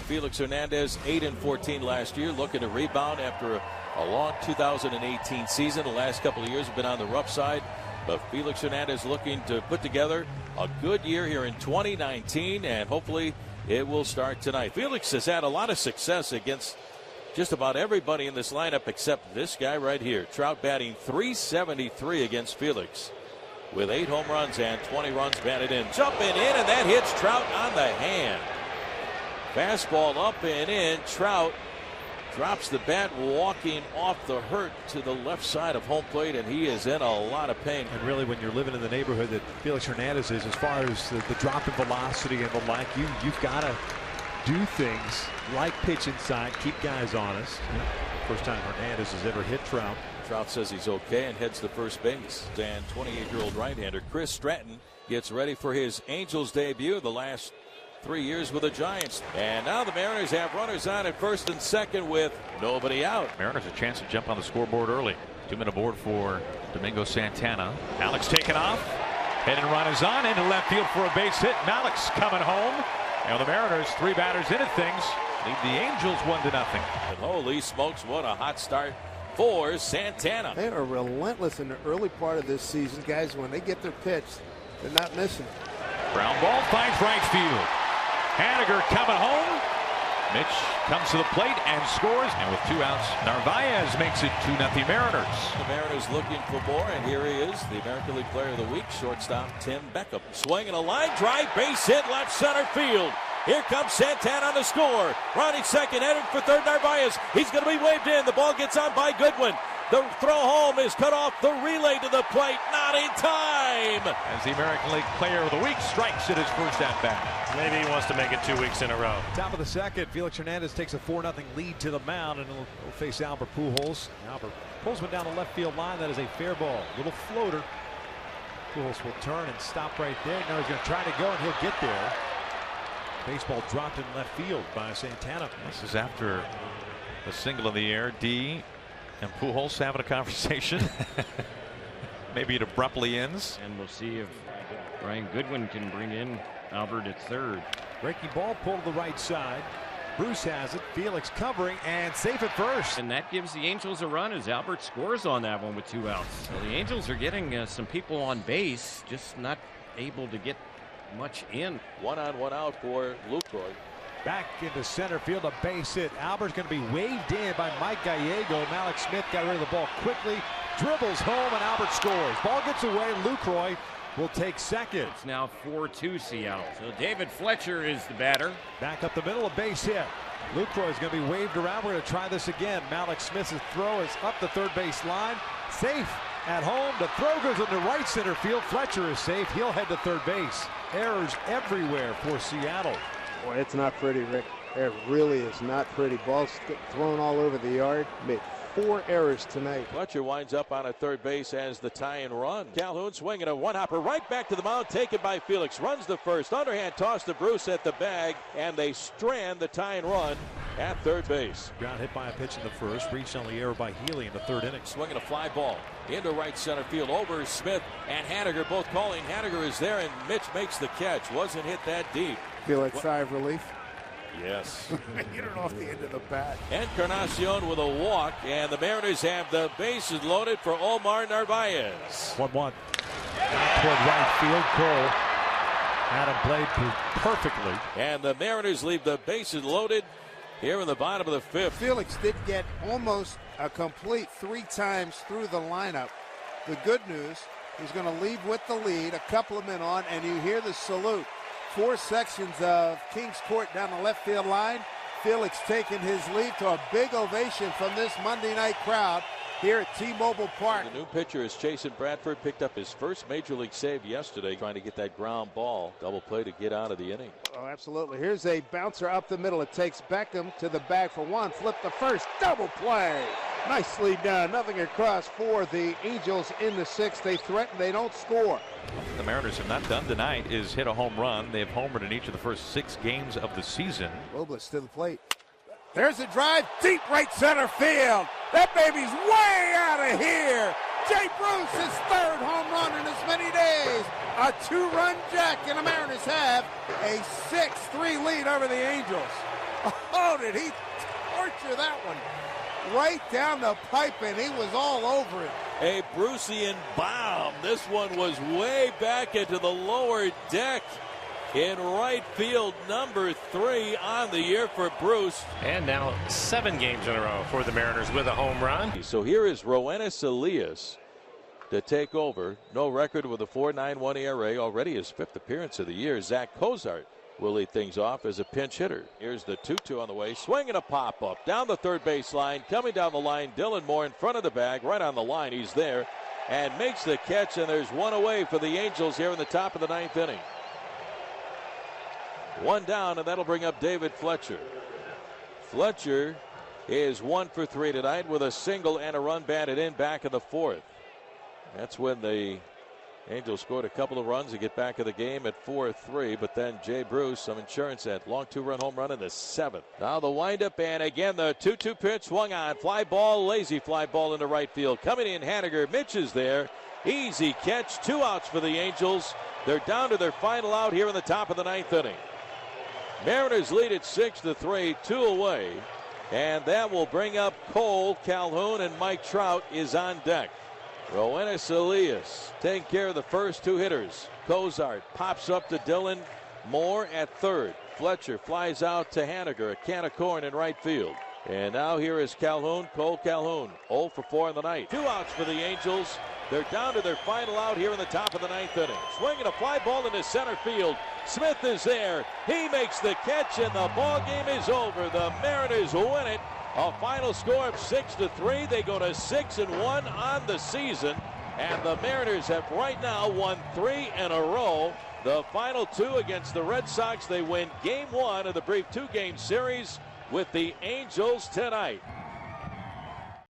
Felix Hernandez, 8-14 last year, looking to rebound after a long 2018 season. The last couple of years have been on the rough side, but Felix Hernandez looking to put together a good year here in 2019, and hopefully it will start tonight. Felix has had a lot of success against just about everybody in this lineup except this guy right here. Trout batting .373 against Felix with 8 home runs and 20 runs batted in. Jumping in, and that hits Trout on the hand. Fastball up and in. Trout drops the bat, walking off the hurt to the left side of home plate, and he is in a lot of pain. And really, when you're living in the neighborhood that Felix Hernandez is, as far as the drop in velocity and the like, you've got to do things like pitch inside, keep guys honest. First time Hernandez has ever hit Trout. Trout says he's okay and heads to first base. And 28-year-old right-hander Chris Stratton gets ready for his Angels debut the last 3 years with the Giants. And now the Mariners have runners on at first and second with nobody out. Mariners a chance to jump on the scoreboard early. 2-minute board for Domingo Santana. Alex taken off. Hit and run is on into left field for a base hit. Alex coming home. Now the Mariners, 3 batters into things, lead the Angels 1-0. And holy smokes, what a hot start for Santana. They are relentless in the early part of this season, guys. When they get their pitch, they're not missing. Ground ball finds right field. Haniger coming home. Mitch comes to the plate and scores. And with 2 outs, Narvaez makes it 2-0 Mariners. The Mariners looking for more, and here he is, the American League Player of the Week, shortstop Tim Beckham. Swinging a line drive, base hit, left center field. Here comes Santana on the score. Rounding second, headed for third, Narvaez. He's going to be waved in. The ball gets on by Goodwin. The throw home is cut off. The relay to the plate, not in time. As the American League Player of the Week strikes at his first at-bat. Maybe he wants to make it 2 weeks in a row. Top of the second, Felix Hernandez takes a 4-0 lead to the mound, and he'll face Albert Pujols. Albert pulls one down the left field line. That is a fair ball. Little floater. Pujols will turn and stop right there. Now he's going to try to go, and he'll get there. Baseball dropped in left field by Santana. This is after a single in the air. D and Pujols having a conversation. Maybe it abruptly ends. And we'll see if Brian Goodwin can bring in Albert at third. Breaking ball pulled to the right side. Bruce has it. Felix covering and safe at first. And that gives the Angels a run as Albert scores on that one with 2 outs. So the Angels are getting some people on base, just not able to get much in. 1 on 1 out for Lucroy. Back into center field, a base hit. Albert's going to be waved in by Mike Gallego. Malik Smith got rid of the ball quickly, dribbles home, and Albert scores. Ball gets away. Lucroy will take second. It's now 4-2 Seattle. So David Fletcher is the batter. Back up the middle, a base hit. Lucroy is going to be waved around. We're going to try this again. Malik Smith's throw is up the third base line. Safe at home. The throw goes into right center field. Fletcher is safe. He'll head to third base. Errors everywhere for Seattle. Boy, it's not pretty, Rick. It really is not pretty. Balls thrown all over the yard. Made 4 errors tonight. Fletcher winds up on a third base as the tie-in run. Calhoun swinging a one-hopper right back to the mound, taken by Felix. Runs the first. Underhand toss to Bruce at the bag, and they strand the tie-in run at third base. Ground hit by a pitch in the first. Reached on the error by Healy in the third inning. Swinging a fly ball into right center field. Over Smith and Haniger both calling. Haniger is there, and Mitch makes the catch. Wasn't hit that deep. Feel like sigh of relief? Yes. Hit it off the end of the bat. Encarnacion with a walk, and the Mariners have the bases loaded for Omar Narvaez. 1-1. Toward right field. Cole had him played perfectly. And the Mariners leave the bases loaded here in the bottom of the 5th. Felix did get almost a complete 3 times through the lineup. The good news, he's going to leave with the lead, a couple of men on, and you hear the salute. 4 sections of Kings Court down the left field line. Felix taking his lead to a big ovation from this Monday night crowd here at T-Mobile Park. The new pitcher is Chasen Bradford. Picked up his first major league save yesterday, trying to get that ground ball double play to get out of the inning. Oh, absolutely. Here's a bouncer up the middle. It takes Beckham to the bag for 1. Flip the first. Double play. Nicely done. Nothing across for the Angels in the 6th. They threaten. They don't score. The Mariners have not done tonight is hit a home run. They've homered in each of the first 6 games of the season. Robles to the plate. There's a drive deep right center field. That baby's way out of here. Jay Bruce, his 3rd home run in as many days. A 2-run jack, and the Mariners have a 6-3 lead over the Angels. Oh, did he torture that one? Right down the pipe, and he was all over it. A Bruceian bomb. This one was way back into the lower deck in right field, number 3 on the year for Bruce. And now 7 games in a row for the Mariners with a home run. So here is Roenis Elias to take over. No record with a 4.91 ERA. Already his 5th appearance of the year. Zach Cozart will lead things off as a pinch hitter. Here's the 2-2 on the way. Swinging a pop-up down the third base line. Coming down the line, Dylan Moore in front of the bag. Right on the line, he's there. And makes the catch, and there's one away for the Angels here in the top of the 9th inning. 1 down, and that'll bring up David Fletcher. Fletcher is 1 for 3 tonight with a single and a run batted in back in the 4th. That's when the Angels scored a couple of runs to get back in the game at 4-3, but then Jay Bruce, some insurance at long 2-run home run in the 7th. Now the windup, and again the 2-2 pitch swung on. Fly ball, lazy fly ball into right field. Coming in, Haniger. Mitch is there. Easy catch. 2 outs for the Angels. They're down to their final out here in the top of the 9th inning. Mariners lead at 6-3, 2 away, and that will bring up Cole Calhoun, and Mike Trout is on deck. Roenis Elias taking care of the first 2 hitters. Cozart pops up to Dylan Moore at third. Fletcher flies out to Haniger, a can of corn in right field. And now here is Calhoun, Cole Calhoun, 0 for 4 in the night. 2 outs for the Angels. They're down to their final out here in the top of the 9th inning. Swinging a fly ball into center field. Smith is there. He makes the catch, and the ball game is over. The Mariners win it. A final score of 6-3. They go to 6-1 on the season, and the Mariners have right now won 3 in a row. The final 2 against the Red Sox. They win Game 1 of the brief 2-game series with the Angels tonight.